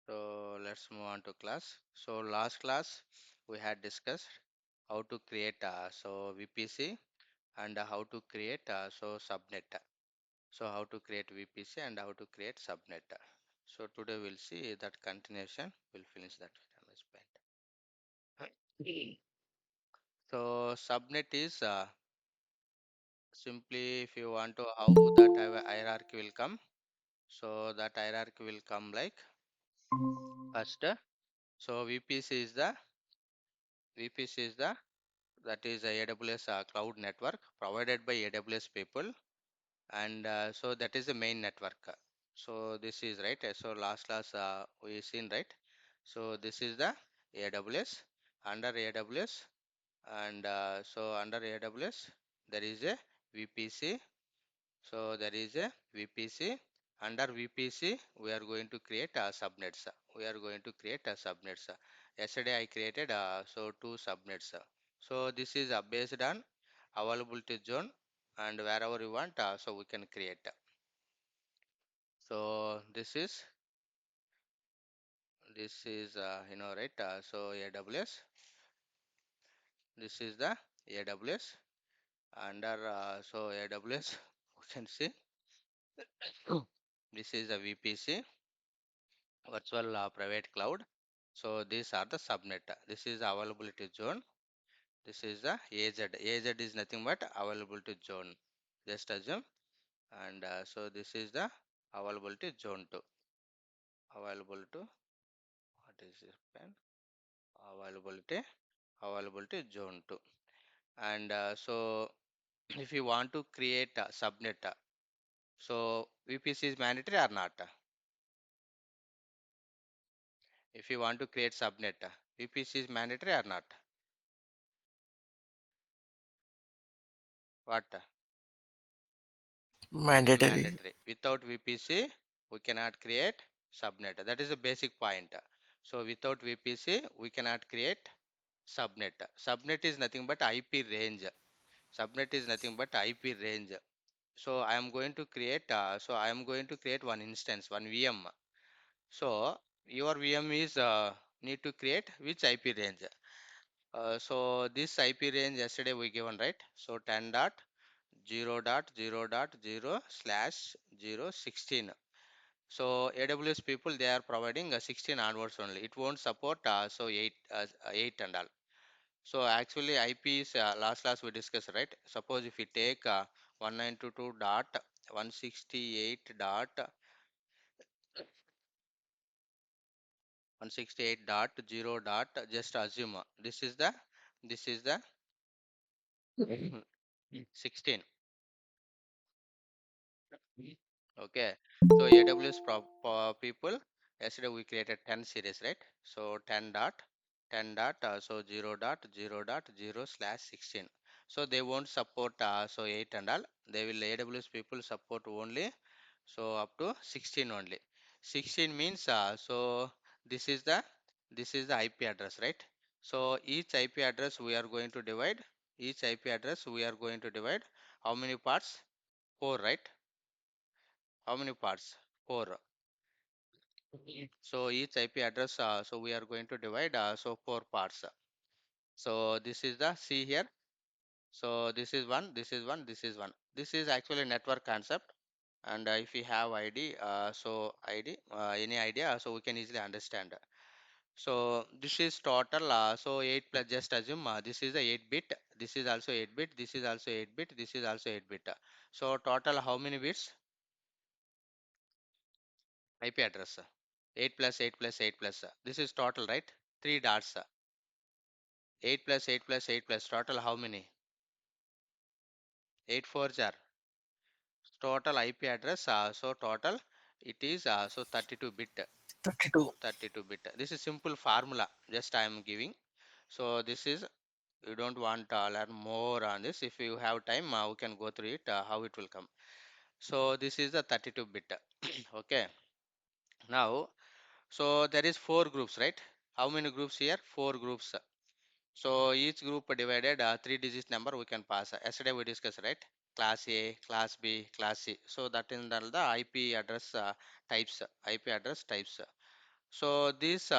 So let's move on to class. So last class we had discussed how to create VPC and how to create subnet. So how to create VPC and how to create subnet. So today we'll see that continuation. We'll finish that time I spent. So subnet is simply if you want to how that hierarchy will come. So that hierarchy will come like first. So VPC is the that is a AWS cloud network provided by AWS people, and so that is the main network. So this is right. So last class we seen right. So this is the AWS. Under AWS, and so under AWS there is a VPC. So there is a VPC. Under VPC, we are going to create a subnets. We are going to create a subnets. Yesterday I created two subnets. So this is based on availability zone, and wherever you want, so we can create. So this is right. So AWS. This is the AWS. Under so AWS, we can see this is a VPC, virtual private cloud. So these are the subnet. This is availability zone. This is the AZ. AZ is nothing but availability zone. Just assume. And so this is the availability zone 2. Available to what is this pen? Availability zone 2. And so if you want to create a subnet, so VPC is mandatory or not? If you want to create subnet, VPC is mandatory or not? What? Mandatory. Mandatory. Without VPC, we cannot create subnet. That is a basic point. So without VPC, we cannot create subnet. Subnet is nothing but IP range. Subnet is nothing but IP range. So I am going to create. I am going to create one instance, one VM. So your VM is need to create which IP range. So this IP range yesterday we given right. So 10.0.0.0/016. So AWS people they are providing 16 onwards only. It won't support 8 and all. So actually IP is last class we discussed right. Suppose if we take 192.168 dot 168.0 dot just assume this is the 16. Okay, so AWS people yesterday we created 10 series, right? So 10.0.0.0/16. So they won't support 8 and all. They will AWS people support only so up to 16 only. 16 means this is the IP address, right? So each IP address we are going to divide. Each IP address we are going to divide. How many parts? Four, right? How many parts? Four. So each IP address, so we are going to divide so four parts. So this is the see here. So this is one, this is one, this is one. This is actually network concept. And if we have ID, any idea, so we can easily understand. So this is total. So 8 plus just assume this is the 8 bit. This is also 8 bit. This is also 8 bit. This is also 8 bit. So total how many bits? IP address. 8 plus 8 plus 8 plus. This is total, right? Three dots. 8 plus 8 plus 8 plus total how many? 8 fours are total IP address. So total it is 32 bit. 32. 32 bit. This is simple formula. Just I am giving. So this is you don't want to learn more on this. If you have time, we can go through it. How it will come. So this is the 32 bit. Okay. Now so there is four groups, right? How many groups here? Four groups. So each group divided 3 digit number we can pass. Yesterday we discussed right. Class A, Class B, Class C. So that is the IP address types. IP address types. So these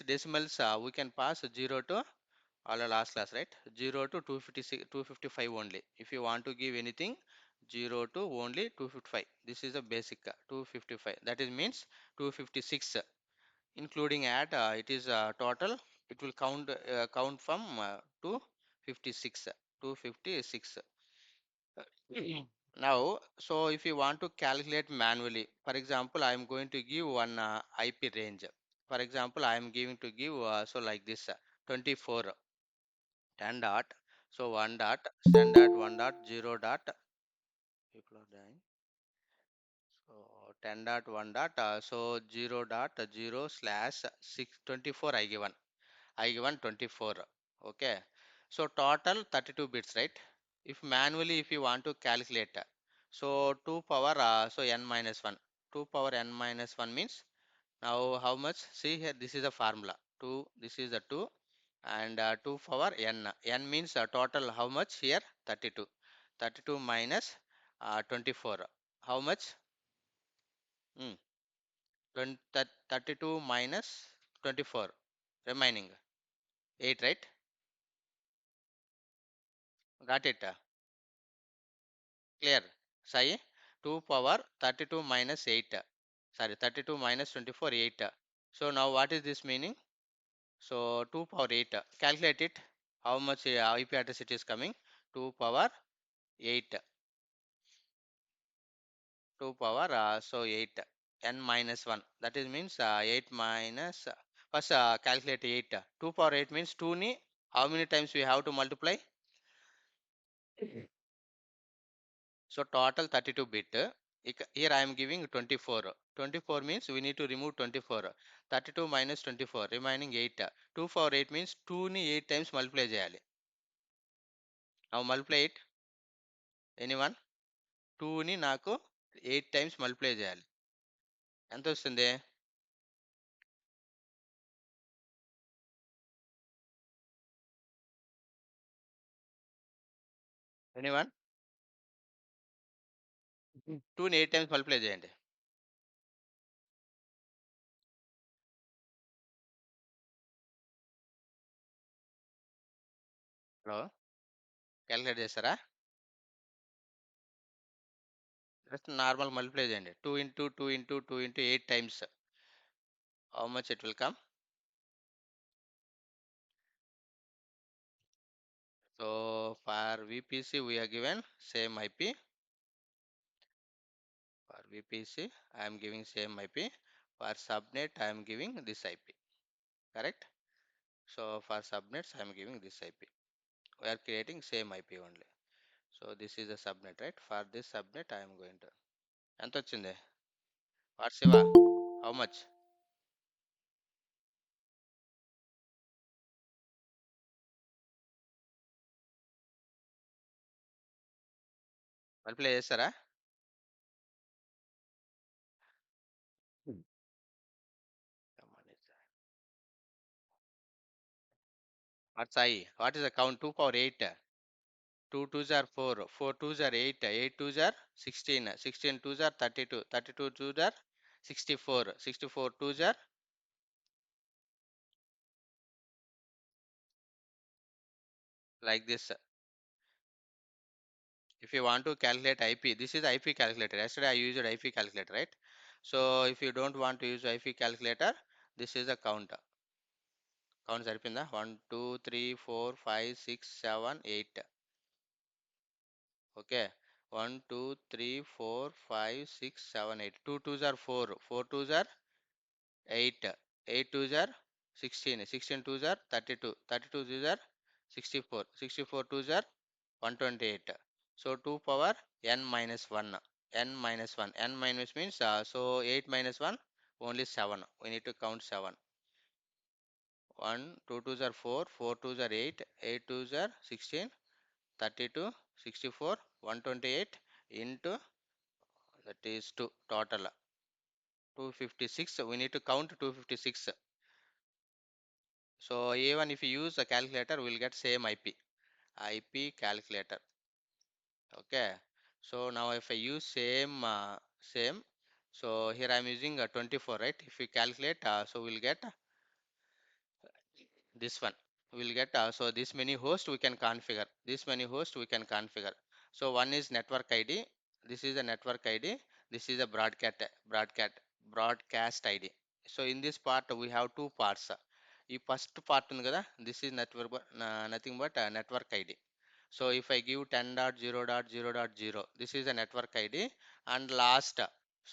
decimals we can pass 0 to all the last class, right? 0 to 256, 255 only. If you want to give anything, 0 to only 255. This is a basic 255. That is means 256, including add. It is total. It will count from 256. 256. Now, so if you want to calculate manually, for example, I am going to give one IP range. For example, I am giving to give so like this 24 10 dot. So 1 dot, 10 dot, 1 dot, 0 dot. People are dying. So 10 dot, 1 dot. So 0 dot, 0 slash 624 I given. I given 24. Okay. So total 32 bits, right? If manually, if you want to calculate, so 2 power, so n minus 1. 2 power n minus 1 means now how much? See here, this is a formula. 2, this is the 2 and 2 power n. N means total how much here? 32. 32 minus 24. How much? Hmm. 32 minus 24. Remaining 8, right? Got it? Clear? Sai? 2 power 32 minus 8. Sorry, 32 minus 24, 8. So now what is this meaning? So 2 power 8. Calculate it. How much IP address it is coming? 2 power 8. 2 power so 8. N minus 1. That is means 8 minus. First calculate 8. 2 power 8 means 2 ni. How many times we have to multiply? So total 32 bit. Here I am giving 24. 24 means we need to remove 24. 32 minus 24 remaining 8. 2 power 8 means 2 ni 8 times multiply చేయాలి. Now multiply it. Anyone? 2 ని నాకు 8 times multiply చేయాలి. ఎంత వస్తుంది? Anyone? 2ని 8 times multiply చేయండి. Hello, calculate చేస్తారా? Just normal multiply చేయండి. 2 into 2 into 2 into 8 times. How much it will come? So for VPC we are given same IP. For VPC I am giving same IP. For subnet I am giving this IP. Correct? So for subnets I am giving this IP. We are creating same IP only. So this is the subnet, right? For this subnet I am going to ఎంత వచ్చింది? What Shiva? How much? Multiply చేస్తారా? Come on, it's what Sai? What is the count? 2 power 8. 2 twos are 4. 4 twos are 8. 8 twos are 16. 16 twos are 32. 32 twos are 64. 64 twos are like this. If you want to calculate IP, this is IP calculator. Yesterday I used IP calculator, right? So if you don't want to use IP calculator, this is the count. Count సరిపోయిందా? 1 2 3 4 5 6 7 8. Okay, 1 2 3 4 5 6 7 8. 2 twos are 4. 4 twos are 8. 8 twos are 16. 16 twos are 32. 32 twos are 64. 64 twos are 128. So 2 power n minus 1. N minus 1. N minus means so 8 minus 1 only 7. We need to count 7. 1 2 twos are 4. 4 twos are 8. 8 twos are 16. 32, 64, 128 into that is 2 total 256. We need to count 256. So even if you use a calculator, we'll get same IP calculator. Okay. So now if I use same, So here I'm using 24, right? If we calculate, so we'll get this one. We'll get so this many hosts we can configure. This many hosts we can configure. So one is network ID. This is a network ID. This is a broadcast ID. So in this part we have two parts. ఈ first part ఉంది కదా, this is network, nothing but network ID. So if I give 10.0.0.0, this is a network ID, and last,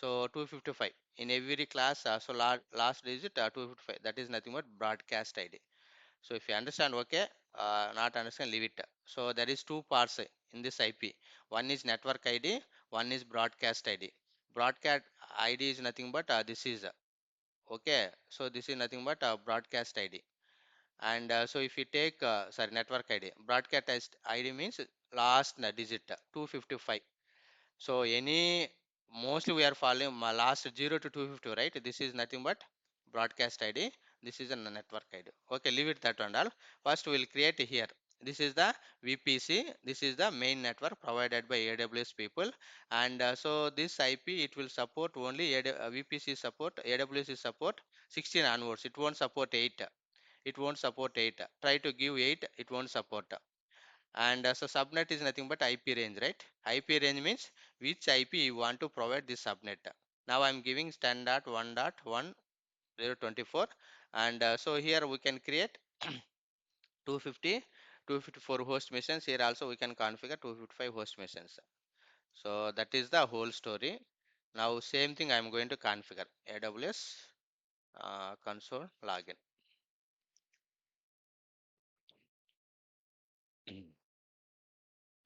so 255 in every class, so last digit 255, that is nothing but broadcast ID. So if you understand, okay, not understand, leave it. So there is two parts in this IP. One is network ID, one is broadcast ID. Broadcast ID is nothing but this is okay. So this is nothing but broadcast ID. And so if you take sorry, network ID, broadcast ID means last digit 255. So any, mostly we are following my last 0 to 250, right? This is nothing but broadcast ID. This is a network ID. Okay, leave it that and all. First we will create here. This is the VPC. This is the main network provided by AWS people. And so this IP, it will support only VPC support, AWS support 16 onwards. It won't support 8. It won't support 8. Try to give 8, it won't support. And so subnet is nothing but IP range, right? IP range means which IP you want to provide this subnet. Now I'm giving 10.1.1.024, and so here we can create 250, 254 host machines. Here also we can configure 255 host machines. So that is the whole story. Now same thing I'm going to configure AWS console login.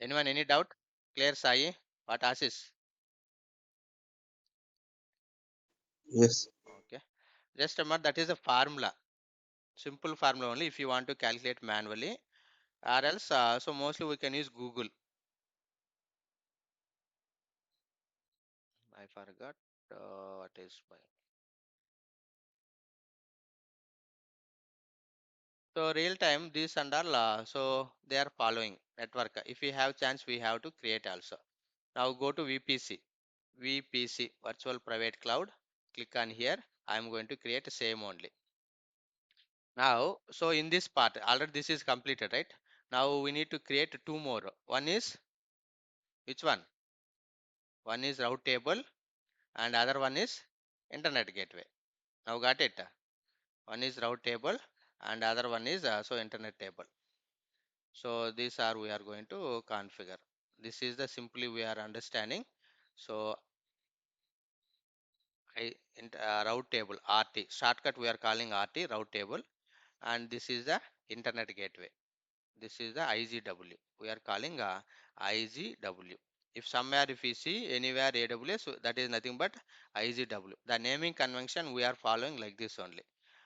Anyone, any doubt? Clear, Sai? What Ashish? Yes. Okay. Just remember that is a formula. Simple formula only if you want to calculate manually, or else so mostly we can use Google. I forgot what is my, so real time this and all, so they are following network. If we have chance we have to create also. Now go to VPC, virtual private cloud. Click on here. I am going to create the same only. Now so in this part already this is completed, right? Now we need to create two more. One is which one? One is route table and other one is internet gateway. Now got it? One is route table and other one is so internet table. So these are we are going to configure. This is the simply we are understanding. So route table RT shortcut we are calling RT, route table, and this is the internet gateway. This is the IGW. We are calling IGW. If somewhere if we see anywhere AWS, so that is nothing but IGW. The naming convention we are following like this only.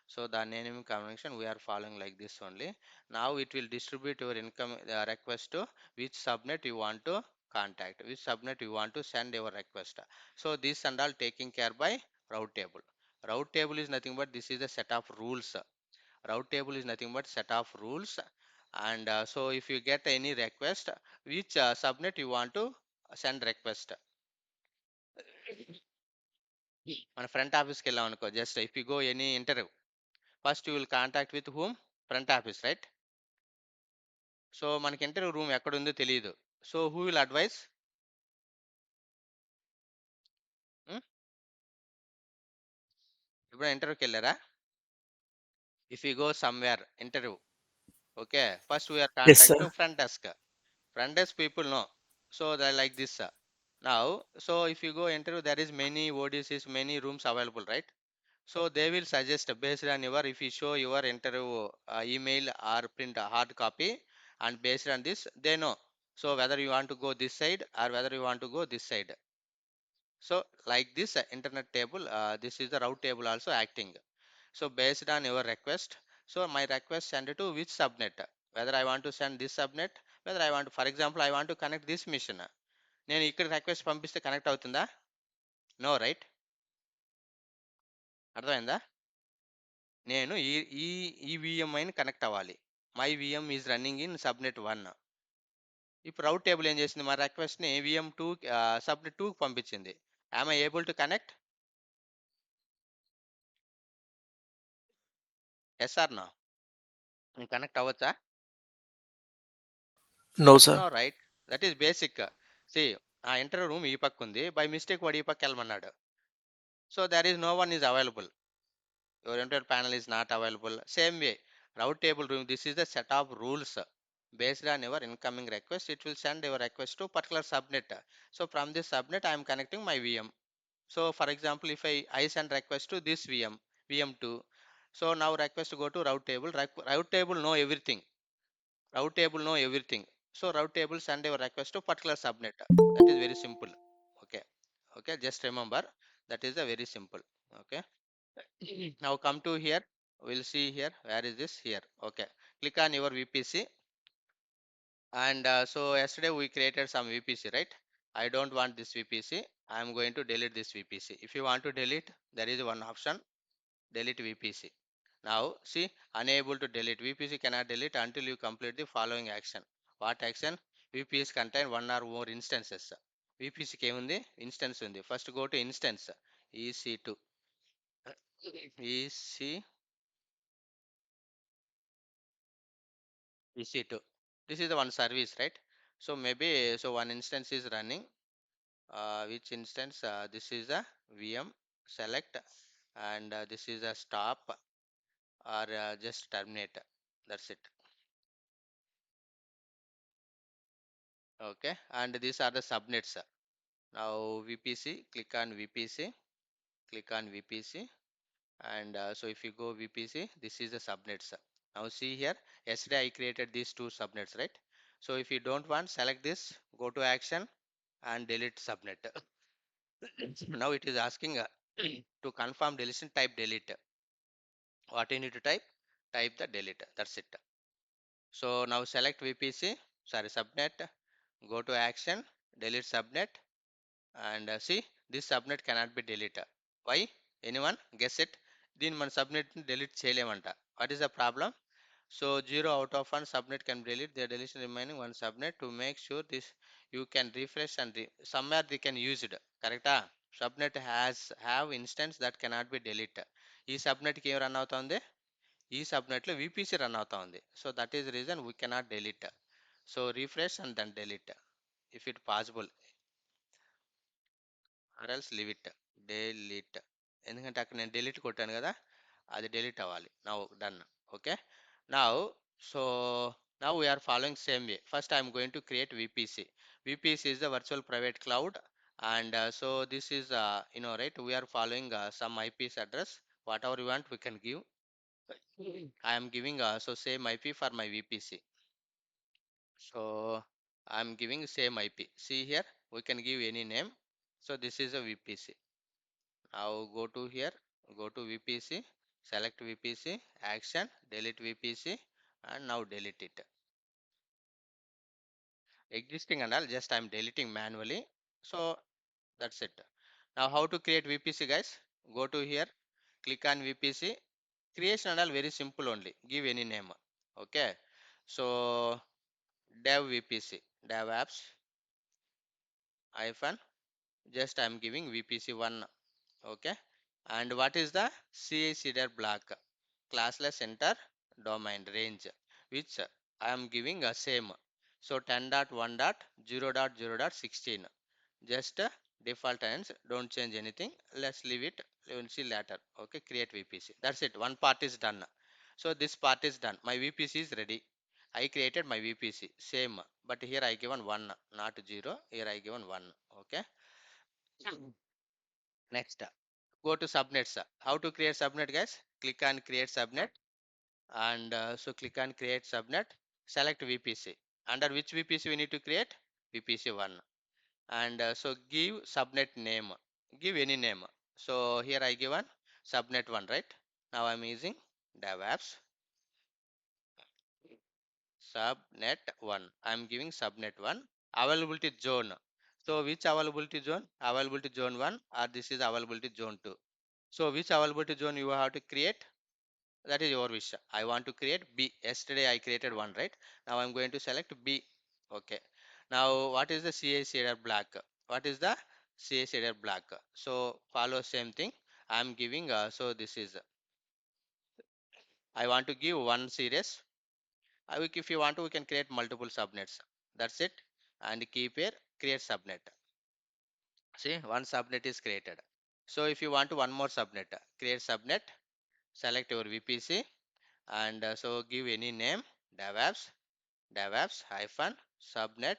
So the naming convention we are following like this only. Now it will distribute your income request to which subnet you want to contact, which subnet you want to send your request. So this and all taking care by route table. Route table is nothing but this is a set of rules. Route table is nothing but set of rules, and so if you get any request, which subnet you want to send request. మన front ఆఫీస్కి వెళ్ళాం అనుకో, just if you go any interview, first you will contact with whom? Front office, right? So మనకి interview room ఎక్కడ ఉందో తెలియదు. So who will advise? ఇప్పుడు ఇంటర్వ్యూకి వెళ్ళారా? If you go somewhere interview, okay, first we are Yes, contact sir. to front desk. Front desk people know, so they like this. Now so if you go interview, there is many ODCs, many rooms available, right? So they will suggest based on your, if you show your interview email or print a hard copy, and based on this they know, so whether you want to go this side or whether you want to go this side. So like this internet table, this is the route table also acting. So based on your request, so my request send it to which subnet, whether I want to send this subnet, whether I want to, for example, I want to connect this mission, నేను ఇక్కడ request పంపిస్తే connect అవుతుందా? No, right? అర్థమైందా? నేను ఈ ఈ ఈ విఎంఐని కనెక్ట్ అవ్వాలి. My VM is running in subnet 1. ఇప్పుడు రౌట్ టేబుల్ ఏం చేసింది? మా రిక్వెస్ట్ని విఎం 2 సబ్నెట్ 2కి పంపించింది. Am I able to connect? Yes or no? You connect అవచ్చా? No, sir. No, right? That is basic. See, ఆ ఇంటర్ రూమ్ ఈ పక్క ఉంది. బై మిస్టేక్ వాడు ఈ పక్క వెళ్ళమన్నాడు. So there is no one is available. Your entire panel is not available. Same way, route table room. This is the set of rules based on your incoming request. It will send your request to particular subnet. So from this subnet, I am connecting my VM. So for example, if I send request to this VM, VM2. So now request go to route table. Route table know everything. Route table know everything. So route table send your request to particular subnet. That is very simple. Okay. Okay. Just remember that is a very simple. Okay. Now come to here. We'll see here. Where is this? Here. Okay. Click on your VPC. And so yesterday we created some VPC, right? I don't want this VPC. I'm going to delete this VPC. If you want to delete, there is one option, delete VPC. Now see, unable to delete. VPC cannot delete until you complete the following action. What action? VPC contain one or more instances. VPC came in the instance in the first go to instance EC2. EC EC2. This is the one service, right? So maybe so one instance is running. Which instance? This is a VM select, and this is a stop or just terminate. That's it. Okay, and these are the subnets. Now VPC, click on VPC, click on VPC, and so if you go VPC, this is the subnets. Now see here, yesterday I created these two subnets, right? So if you don't want, select this, go to action and delete subnet. Now it is asking to confirm deletion, type delete. What you need to type? Type the delete. That's it. So now select VPC, sorry, subnet, go to action, delete subnet, and see, this subnet cannot be deleted. Why? Anyone guess it? Then one subnet delete చేయలేమంట. What is the problem? So 0 out of 1 subnet can delete the deletion remaining one subnet. To make sure this you can refresh and somewhere they can use it. Correct? Subnet has have instance that cannot be deleted. ఈ subnet కి ఏం run అవుతుంది? ఈ subnet లో VPC run అవుతా ఉంది. So that is the reason we cannot delete. So refresh and then delete if it possible, or else leave it. Delete. ఎందుకంటే అక్కడ నేను delete కొట్టాను కదా, అది delete అవ్వాలి. Now done. Okay. Now so now we are following same way. First I am going to create VPC. VPC is the virtual private cloud, and so this is right, we are following some IP's address. Whatever you want we can give. I am giving so same IP for my VPC. So I'm giving same IP. See here, we can give any name. So this is a VPC. Now go to here, go to VPC, select VPC, action, delete VPC, and now delete it. Existing and all, just I'm deleting manually. So that's it. Now how to create VPC, guys? Go to here, click on VPC. Creation and all very simple only. Give any name. Okay. So dev VPC, dev apps hyphen, just I'm giving VPC1. Okay. And what is the CI/CD block? Classless enter domain range, which I am giving a same. So 10.1.0.0.16. Just default ends, don't change anything. Let's leave it. We will see later. Okay, create VPC. That's it. One part is done. So this part is done. My VPC is ready. I created my VPC. Same. But here I given 1, not 0. Here I given 1. Okay. Next, go to subnets. How to create subnet, guys? Click on create subnet, and so click on create subnet. Select VPC. Under which VPC we need to create? VPC1. And so give subnet name. Give any name. So here I given subnet 1, right? Now I'm using DevApps subnet 1. I'm giving subnet 1. Availability zone. So which availability zone? Availability zone 1, or this is availability zone 2. So which availability zone you have to create? That is your wish. I want to create B. Yesterday I created 1, right? Now I'm going to select B. Okay. Now what is the CA block? What is the CA block? So follow same thing. I'm giving so this is I want to give one series. If you want to, we can create multiple subnets. That's it. And keep here, create subnet. See, one subnet is created. So if you want to one more subnet, create subnet, select your VPC, and so give any name, DevApps, DevApps hyphen subnet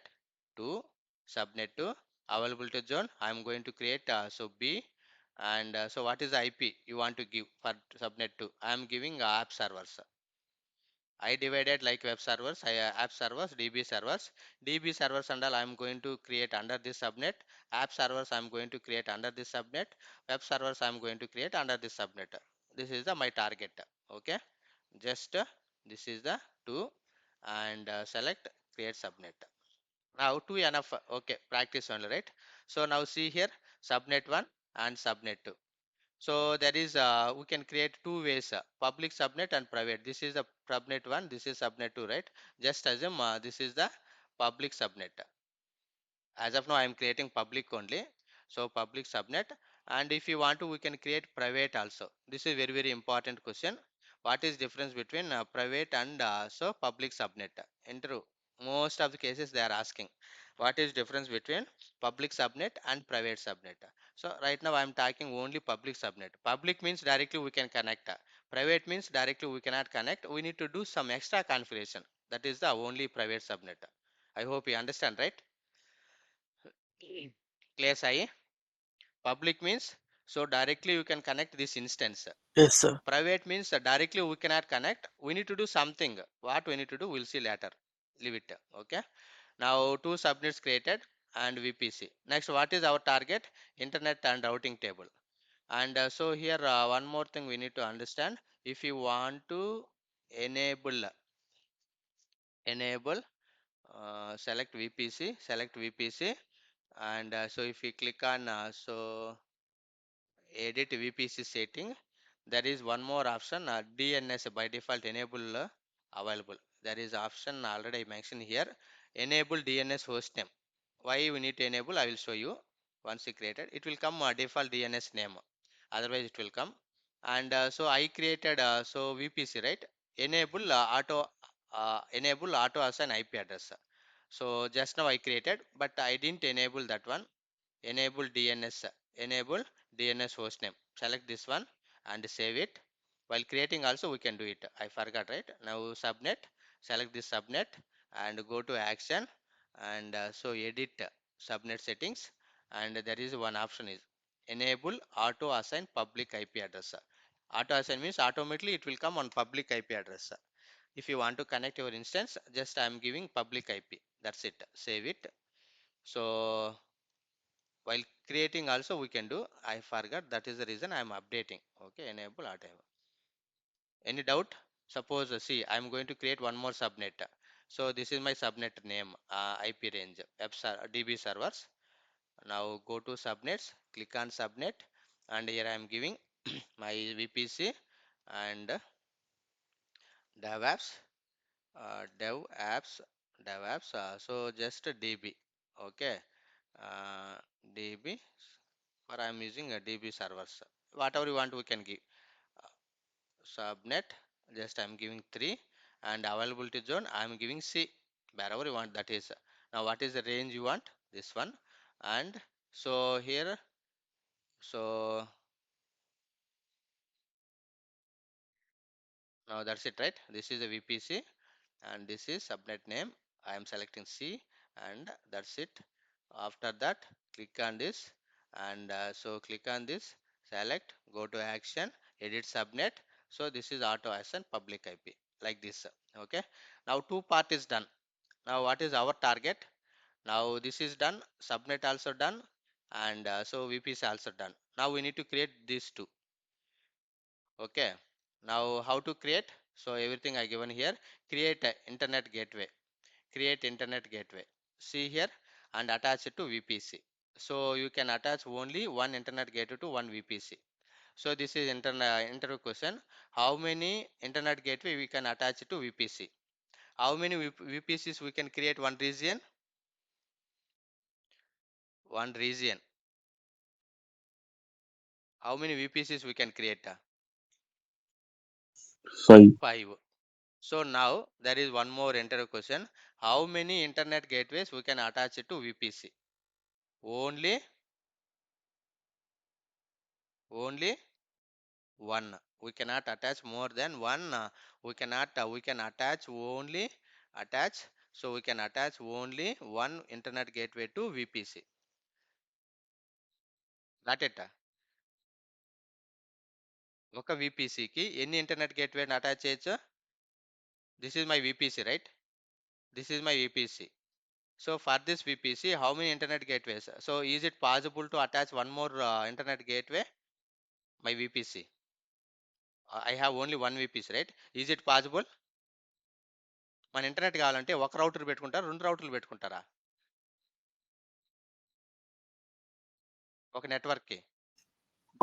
to subnet to availability zone. I'm going to create so B, and so what is the IP you want to give for subnet to? I'm giving app servers. I divided like web servers, app servers, DB servers. DB servers and all I'm going to create under this subnet. App servers I'm going to create under this subnet. Web servers I'm going to create under this subnet. This is the my target. Okay. Just this is the two, and select create subnet. Now two enough. Okay. Practice only, right? So now see here subnet 1 and subnet 2. So there is we can create two ways, public subnet and private. This is the subnet 1, this is subnet 2, right? Just assume this is the public subnet. As of now I am creating public only, so public subnet. And if you want to, we can create private also. This is very important question. What is difference between private and so public subnet? Enter. Most of the cases they are asking what is difference between public subnet and private subnet. So right now I am talking only public subnet. Public means directly we can connect. Private means directly we cannot connect, we need to do some extra configuration. That is the only private subnet. I hope you understand, right? Clear, Sai? Public means so directly you can connect this instance. Yes, sir. Private means directly we cannot connect. We need to do something. What we need to do, we'll see later. Leave it. Okay. Now two subnets created and VPC. Next, what is our target? Internet and routing table. And so here one more thing we need to understand. If you want to enable select VPC, and so if we click on so edit VPC setting, there is one more option, DNS by default enable available. There is option already mentioned here, enable DNS host name. Why we need to enable, I will show you. Once you created, it will come default DNS name, otherwise it will come. And so I created so VPC, right? Enable enable auto assign IP address. So just now I created, but I didn't enable that one. Enable DNS, enable DNS hostname. Select this one and save it. While creating also we can do it. I forgot, right? Now subnet, select this subnet and go to action, and so edit subnet settings, and there is one option is enable auto assign public IP address. Auto assign means automatically it will come on public IP address. If you want to connect your instance, just I am giving public IP. That's it. Save it. So while creating also we can do. I forgot, that is the reason I am updating. Okay, enable auto. Any doubt? Suppose see I am going to create one more subnet. So this is my subnet name, IP range DB servers. Now go to subnets, click on subnet, and here I am giving my VPC and dev apps, dev apps, so just DB. Okay, uh, DB, or I am using a DB servers. Whatever you want, we can give. Uh, Subnet, just I am giving 3, and availability zone I am giving C. Wherever you want, that is. Now, what is the range you want? This one, and so here, so now that's it, right? This is a VPC, and this is subnet name. I am selecting C, and that's it. After that, click on this, and so click on this, select, go to action, edit subnet. So this is auto assign public IP, like this. Okay. Now two part is done. Now what is our target? Now this is done, subnet also done, and so VPC also done. Now we need to create these two. Okay. Now how to create? So everything I given here. Create a internet gateway. Create internet gateway. See here, and attach it to VPC. So you can attach only one internet gateway to one VPC. So this is interview question. How many internet gateway we can attach it to VPC? How many VPCs we can create one region? One region. How many VPCs we can create? 5. 5. So now there is one more enter question. How many internet gateways we can attach it to VPC? Only one. We cannot attach more than one. We cannot. We can attach. So we can attach only one internet gateway to VPC. Got it? ఒక VPC కి ఎన్ని internet gateway attach చేయొచ్చు? This is my VPC, right? This is my VPC. So for this VPC, how many internet gateways? So is it possible to attach one more internet gateway? My VPC. I have only one VPC, right? Is it possible? మన internet కావాలంటే ఒక router పెట్టుకుంటారా, రెండు రౌటర్లు పెట్టుకుంటారా ఒక network కి?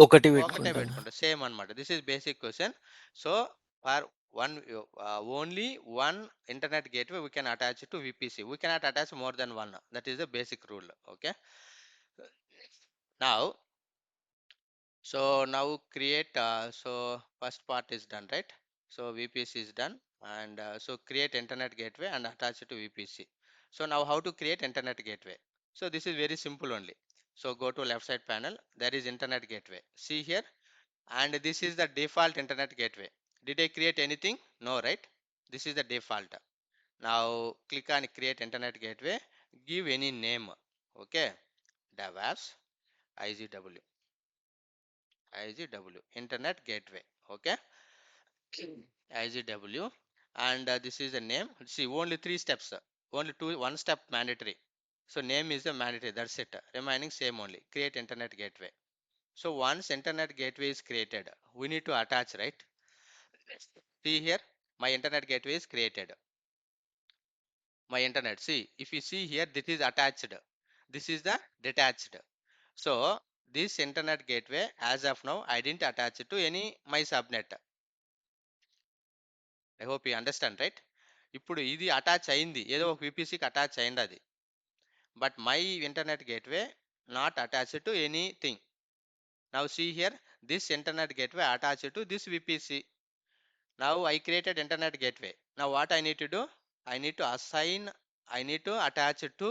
ఒకటి ఒకటే పెట్టుకుంటాం. పెట్టుకుంటారు. సేమ్ అన్నమాట. This is basic question. So for one only one internet gateway we can attach to VPC. We cannot attach more than one. That is the basic rule. Okay. Now, so now create. So first part is done, right? So VPC is done, and so create internet gateway and attach it to VPC. So now how to create internet gateway? So this is very simple only. So go to left side panel. There is internet gateway. See here, and this is the default internet gateway. Did I create anything? No, right? This is the default. Now click on create internet gateway. Give any name. Okay, DevOps IGW. IGW internet gateway. Okay, IGW, and this is the name. See, only three steps, only one step mandatory. So name is the mandatory, that's it. Remaining same only. Create internet gateway. So once internet gateway is created, we need to attach, right? See here, my internet gateway is created. My internet, see, if you see here, this is attached, this is the detached. So this internet gateway, as of now, I didn't attach it to any my subnet. I hope you understand, right? ఇప్పుడు ఇది attach అయింది, ఏదో ఒక VPCకి attach అయింది అది. But my internet gateway not attached to anything. Now see here, this internet gateway attached to this VPC. Now I created internet gateway. Now what I need to do? I need to assign, I need to attach it to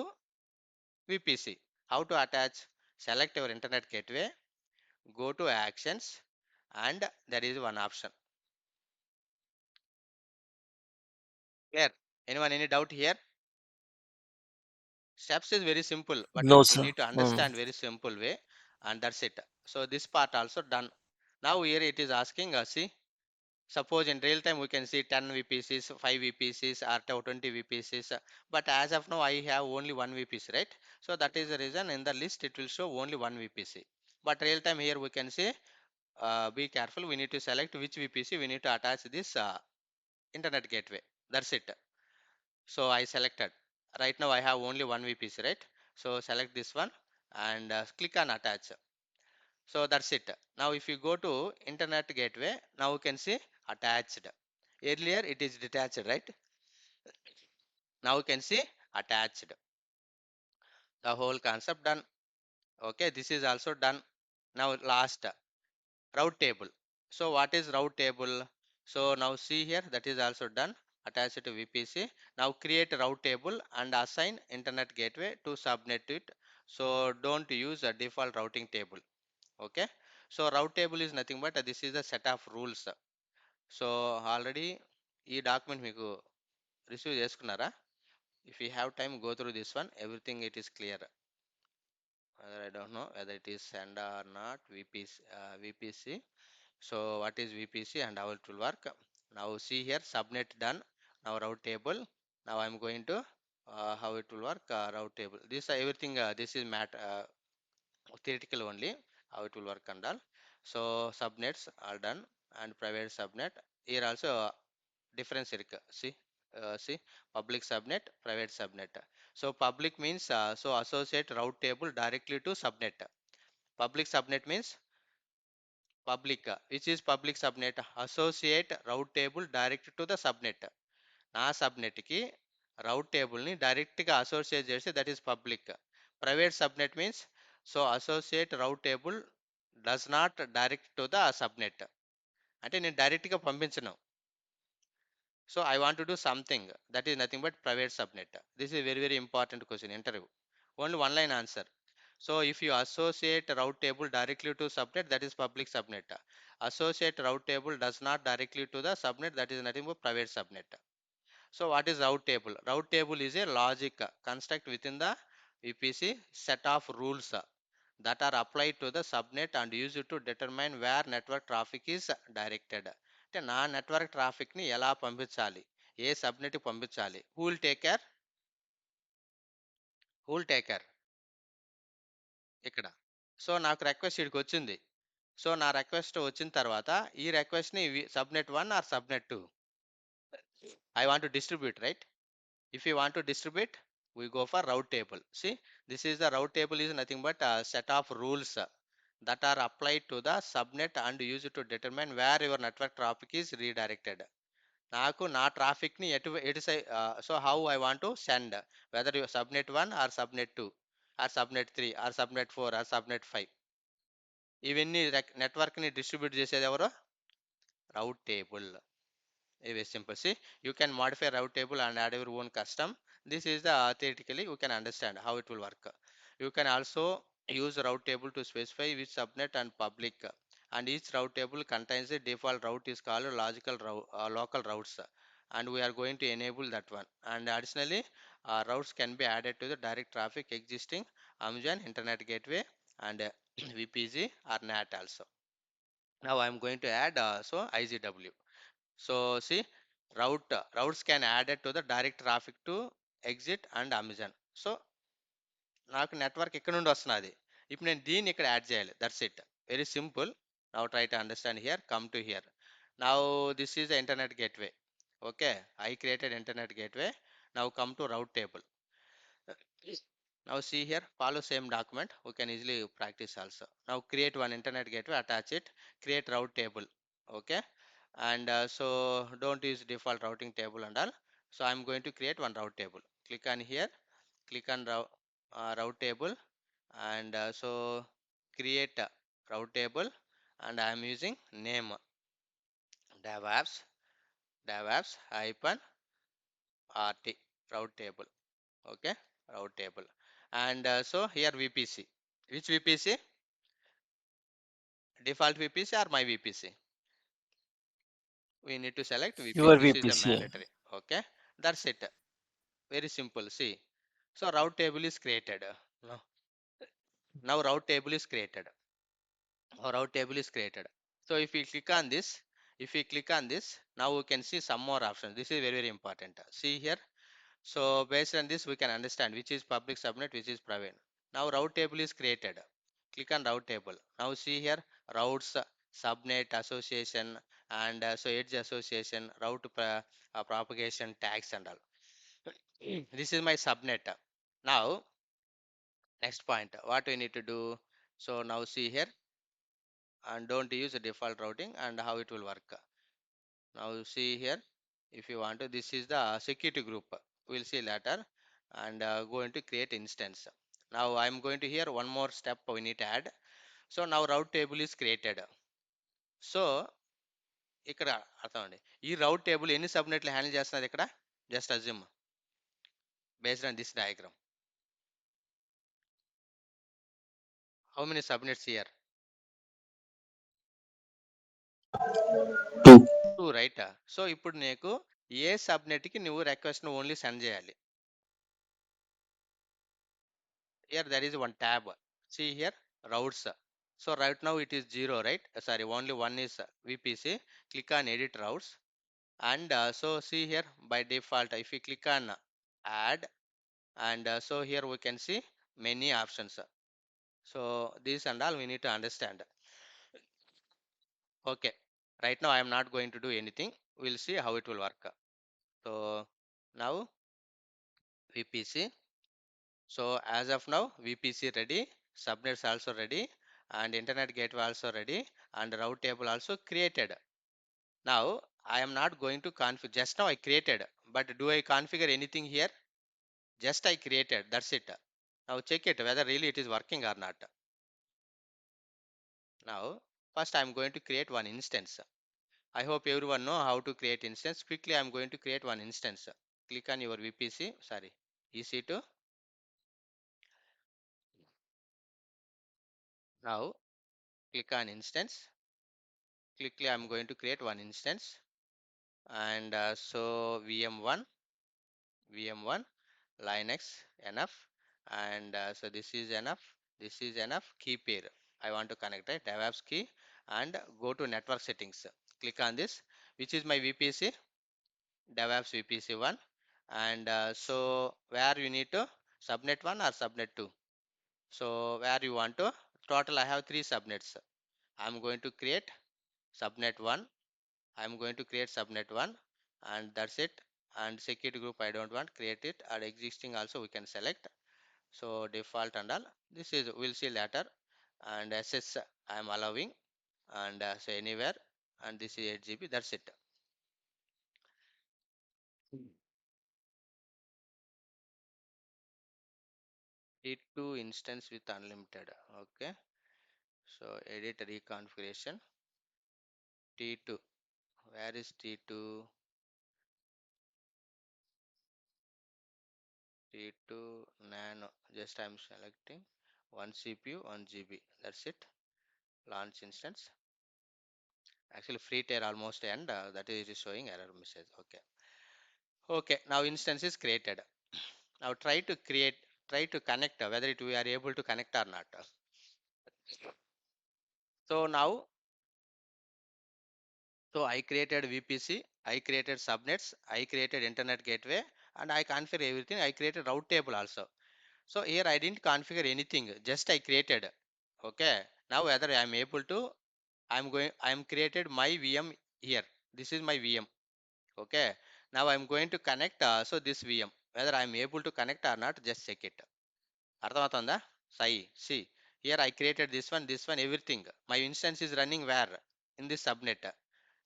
VPC. How to attach? Select your internet gateway, go to actions, and there is one option. Clear? Anyone any doubt here? Steps is very simple, but no you sir. need to understand very simple way, and that's it. So this part also done. Now here it is asking us, see, suppose in real time we can see 10 VPCs, 5 VPCs, or 20 VPCs, but as of now I have only one VPC, right? So that is the reason in the list it will show only one VPC. But real time here we can say, be careful, we need to select which VPC we need to attach this internet gateway. That's it. So I selected. Right now I have only one VPC, right? So select this one and click on attach. So that's it. Now if you go to internet gateway, now you can see attached. Earlier it is detached, right? Now you can see attached. The whole concept done. Okay, this is also done. Now last, route table. So what is route table? So now see here, that is also done. Attach it to VPC. Now create a route table and assign internet gateway to subnet to it. So don't use a default routing table. Okay. So route table is nothing but this is a set of rules. So already ఈ document మీకు receive చేసుకున్నారా? If you have time, go through this one. Everything it is clear. I don't know whether it is send or not. VPC. So what is VPC and how it will work? Now see here, subnet done. Now route table. Now I'm going to how it will work, route table. This everything, this is theoretical only, how it will work and all. So subnets are done and private subnet. Here also difference see, see, public subnet, private subnet. So public means so associate route table directly to subnet. Public subnet means public, which is public subnet, associate route table direct to the subnet. నా subnet కి రౌట్ table ని direct గా associate చేస్తే that is public. Private subnet means so associate route table does not direct to the subnet, అంటే నేను direct గా పంపించను. So I want to do something that is nothing but private subnet. This is very, very important question interview. Only one line answer. So if you associate route table directly to subnet, that is public subnet. Associate route table does not directly to the subnet, that is nothing but private subnet. So what is route table? Route table is a logic construct within the VPC set of rules that are applied to the subnet and used to determine where network traffic is directed. అంటే నా network ట్రాఫిక్ని ఎలా పంపించాలి, ఏ సబ్నెట్కి పంపించాలి, who will take care ఇక్కడ. So నాకు request ఇక్కడికి వచ్చింది. సో నా రిక్వెస్ట్ వచ్చిన తర్వాత ఈ రిక్వెస్ట్ని subnet 1 or subnet 2 I want to distribute, right? If you want to distribute, we go for route table. See, this is the route table is nothing but a set of rules that are applied to the subnet and used to determine where your network traffic is redirected. నాకు నా traffic ని ఎటు so how I want to send, whether you subnet 1 or subnet 2 or subnet 3 or subnet 4 or subnet 5, ఇవన్నీ network ని distribute చేసేది ఎవరు? Route table. Very simple. See, you can modify route table and add your own custom. This is the theoretically you can understand how it will work. You can also use route table to specify which subnet and public, and each route table contains a default route is called local routes, and we are going to enable that one. And additionally, routes can be added to the direct traffic existing Amazon internet gateway and VPG or NAT also. Now I am going to add so IGW. So see, routes can add it to the direct traffic to exit and Amazon. So నాకు network ఇక్కడ నుండి వస్తున్నది, ఇప్పుడు నేను దీన్ని ఇక్కడ add చేయాలి. That's it, very simple. Now try to understand here, come to hear. Now this is the internet gateway. Okay, I created internet gateway. Now come to route table. Now see here, follow same document, we can easily practice also. Now create one internet gateway, attach it, create route table. Okay, and so don't use default routing table and all. So I'm going to create one route table. Click on here, click on route table, and so create a route table, and I am using name DevOps hyphen RT route table. Okay, route table. And so here VPC, which VPC? Default VPC or my VPC? We need to select VPC. Your This is the VPC. mandatory. Okay, that's it, very simple. See, so route table is created. now now route table is created, or route table is created. So if we click on this, now we can see some more options. This is very, very important. See here. So based on this, we can understand which is public subnet, which is private. Now route table is created. Click on route table. Now see here, routes, subnet association, and so edge association, propagation tags and all. This is my subnet. Now next point, what we need to do? So now see here, and don't use the default routing and how it will work. Now see here, if you want to, this is the security group, we'll see later, and going to create instance. Now I'm going to here one more step we need to add. So now route table is created. So ఇక్కడ అర్థం అండి, ఈ రౌట్ table ఎన్ని సబ్నెట్లు handle చేస్తున్నది ఇక్కడ? Just assume based on this diagram, how many subnets here? 2. 2, right? So ఇప్పుడు నీకు ఏ సబ్నెట్కి నువ్వు రిక్వెస్ట్ ఓన్లీ సెండ్ చేయాలి. Here there is one tab. See here, routes. So right now it is 0, right? Sorry, only one is VPC. Click on edit routes, and so see here, by default if we click on add, and so here we can see many options. So this and all we need to understand. Okay, right now I am not going to do anything, we'll see how it will work. So now VPC. So as of now, VPC ready, subnets also ready, and internet gateway also ready, and route table also created. Now I am not going to configure. Just now I created, but do I configure anything here? Just I created. That's it. Now check it whether really it is working or not. Now first I am going to create one instance. I hope everyone know how to create instance. Quickly, I'm going to create one instance. Click on your VPC, sorry, EC2. Now, click on instance. Quickly, I'm going to create one instance. And so VM1, Linux, enough. And so this is enough. This is enough. Key pair. I want to connect, right? DevOps key and go to network settings. Click on this, which is my VPC, DevOps VPC1. And so where you need to subnet 1 or subnet 2. So where you want to, total I have 3 subnets. I'm going to create subnet 1. I'm going to create subnet 1 and that's it. And security group I don't want, create it, and existing also we can select. So default and all, this is we'll see later. And SS I am allowing, and so anywhere, and this is 8 GB, that's it. T2 instance with unlimited. Okay, so edit reconfiguration. T2, where is T2? T2 nano, just I'm selecting one CPU 1 GB, that's it. Launch instance. Actually free tier almost end, that is showing error message. Okay, okay, now instance is created. Now try to connect, whether it we are able to connect or not. So now, so I created VPC, I created subnets, I created internet gateway, and I configure everything. I created route table also. So here I didn't configure anything, just I created. Okay, now whether I am able to, I am created my VM here. This is my VM. Okay, now I'm going to connect, so this VM, whether I'm able to connect or not, just check it. అర్థమవుతుందా? Sai, see, here I created this one, everything. My instance is running where? In this subnet.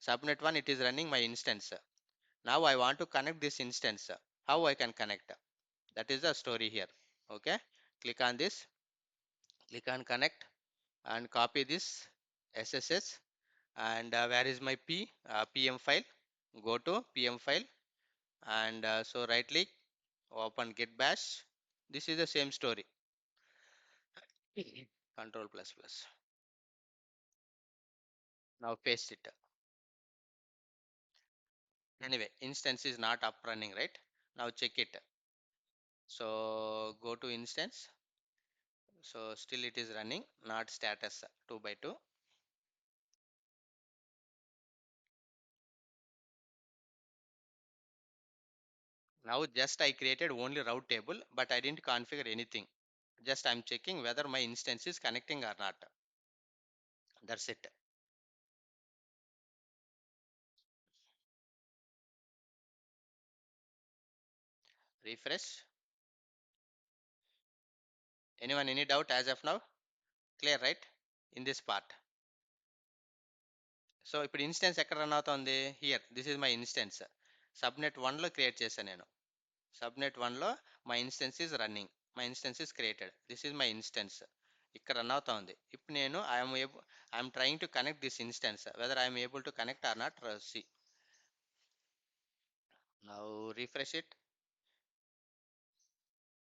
Subnet 1, it is running my instance. Now I want to connect this instance. How I can connect? That is the story here. Okay, click on this, click on connect, and copy this SSH. And where is my PM file? Go to PM file, and so right click, open git bash. This is the same story. Control plus plus. Now paste it. Anyway, instance is not up running, right? Now check it. So go to instance. So still it is running, not status 2 by 2. Now just I created only route table, but I didn't configure anything. Just I'm checking whether my instance is connecting or not. That's it. Refresh. Anyone any doubt as of now? Clear, right? In this part. So ఇప్పుడు instance ఎక్కడ run అవుతుంది? Here this is my instance. Subnet 1లో create చేశాను నేను. Subnet 1లో my instance is running, my instance is created, this is my instance. ఇక్కడ run అవుతా ఉంది. ఇప్పుడు నేను I'm trying to connect this instance, whether I'm able to connect or not. See now refresh it.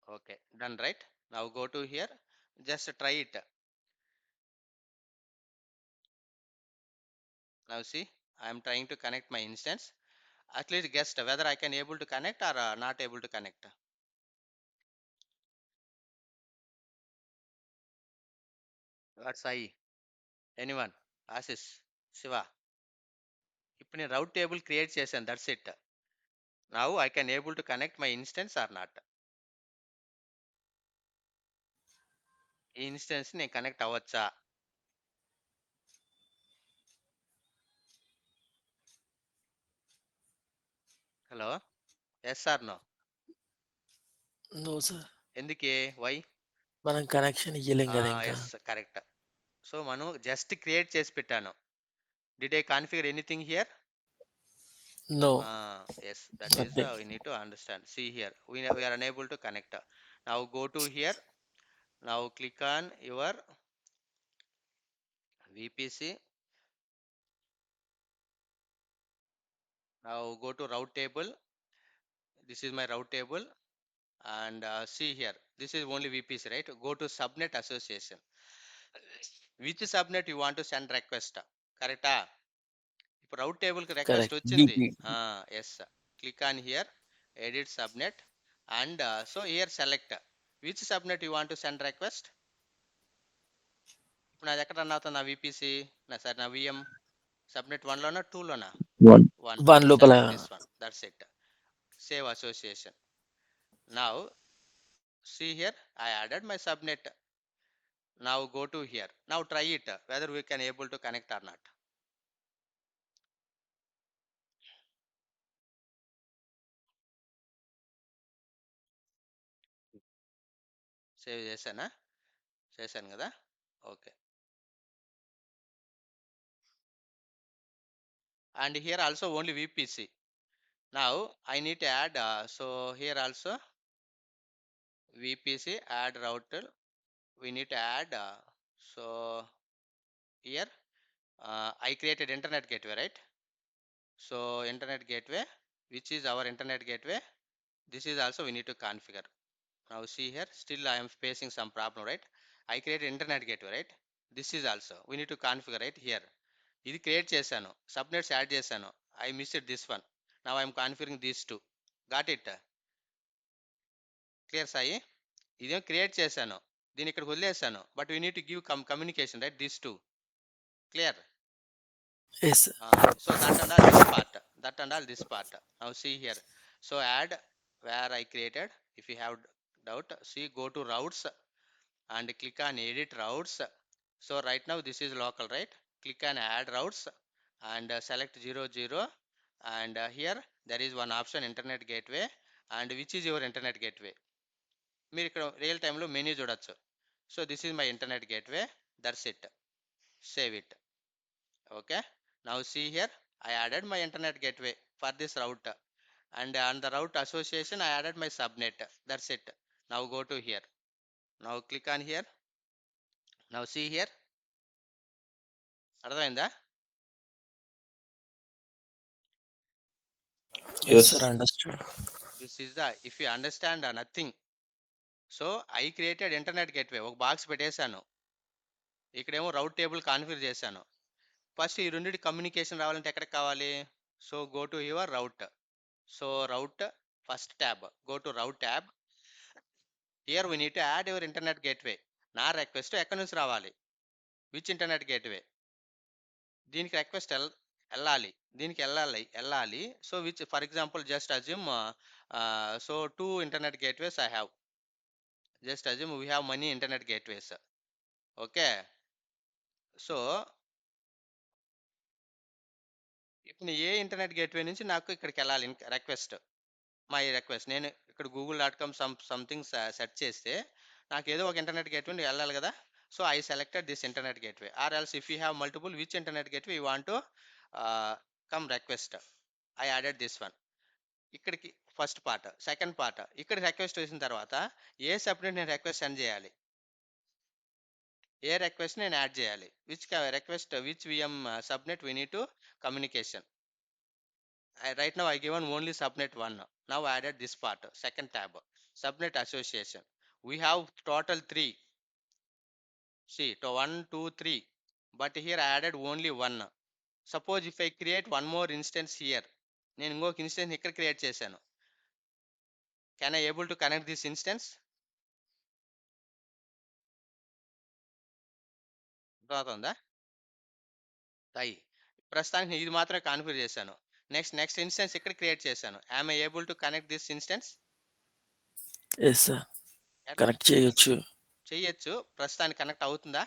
Okay, done, right? Now go to here, just try it. Now see, I'm trying to connect my instance. At least guess whether I can able to connect or not able to connect. What's I? Anyone? Ashish, Shiva. ఇప్పుడు నేను route table create చేశాను, that's it. Now I can able to connect my instance or not. ఈ instance నేను connect అవ్వచ్చా? Hello, yes or no? No sir. ఎందుకే? Why? మనం connection ఇయ్యలేం కదా ఇంకా. Yes, correct. సో మనం జస్ట్ క్రియేట్ చేసి పెట్టాను. Did I configure anything here? No. Yes, that is nothing. we need to understand. See here, we are unable to connect. Now go to here. Now click on your VPC. Now go to route table. This is my route table, and see here. This is only VPC, right? Go to subnet association. Which subnet you want to send request? Correcta? ఇప్పుడు route table కి request Correct. వచ్చింది. VP. Yes. Click on here, edit subnet, and so here select which subnet you want to send request. ఇప్పుడు నాది ఎక్కడ run అవుతుంది నా VPC, నా VM subnet 1 లోనా 2 లోనా? One. 1. One Select లోపల. this one. That's it. Save association. Now see here, I added my subnet. Now go to here. Now try it whether we can able to connect or not. Save చేశాను కదా. Okay. And here also only VPC. Now I need to add so here also VPC add router we need to add so here I created internet gateway, right? So internet gateway, which is our internet gateway, this is also we need to configure. Now see here, still I am facing some problem, right? I created internet gateway, right? This is also we need to configure, right? Here ఇది create చేశాను, subnets add చేశాను. I missed this one. Now I'm configuring these two. Got it? Clear Sai? ఇదేం create చేశాను, దీన్ని ఇక్కడ వదిలేసాను, but we need to give communication, right? This two. Clear? Yes, sir. So that and all this part, that and all this part. Now see here, so add where I created. If you have doubt, see, go to routes and click on edit routes. So right now this is local, right? Click on add routes and select 00, and here there is one option internet gateway, and which is your internet gateway. మీరు ఇక్కడ real టైంలో menu చూడొచ్చు. So this is my internet gateway. That's it. Save it. Okay. Now see here, I added my internet gateway for this route, and on the route association I added my subnet. That's it. Now go to here. Now click on here. Now see here. అర్థమైందా? Yes, sir. Yes. Understood. This is the, if you understand nothing. So I created internet gateway, ఒక box పెట్టేశాను, ఇక్కడేమో route table configure చేశాను. First ఈ రెండింటి communication రావాలంటే ఎక్కడికి కావాలి? So go to your route. So route first tab, go to route tab. Here we need to add your internet gateway. నా రిక్వెస్ట్ ఎక్కడి నుంచి రావాలి? Which internet gateway? దీనికి రిక్వెస్ట్ వెళ్ళాలి, దీనికి వెళ్ళాలి. So which, for example just assume so 2 internet gateways I have. Just assume we have money internet gateways. Okay. So ఇప్పుడు ఏ internet gateway నుంచి నాకు ఇక్కడికి వెళ్ళాలి రిక్వెస్ట్, మై రిక్వెస్ట్. నేను ఇక్కడ google.com సంథింగ్ సెర్చ్ చేస్తే నాకు ఏదో ఒక ఇంటర్నెట్ గేట్వే వెళ్ళాలి కదా. So I selected this internet gateway. Or else if you have multiple, which internet gateway you want to come request, I added this one. ఇక్కడికి first part. Second part, ఇక్కడ request వేసిన తర్వాత ఏ subnet నేను request send చేయాలి, ఏ request నేను add చేయాలి, which request, which VM subnet we need to communication. Right now I given only subnet 1. Now I added this part, second tab, subnet association. We have total 3. See, to 1, 2, 3. But here I added only 1. Suppose if I create one more instance here, నేను ఇంకొక instance ఇక్కడ create చేశాను. Can I able to connect this instance? ఉందా? అయ్యి ప్రస్తుతానికి నేను ఇది మాత్రమే కాన్ఫిగర్ చేశాను. నెక్స్ట్ ఇన్స్టెన్స్ ఇక్కడ క్రియేట్ చేశాను. Am I able to connect this instance? Yes, sir. Connect చేయొచ్చు. చెయ్యొచ్చు. ప్రస్తుతానికి కనెక్ట్ అవుతుందా?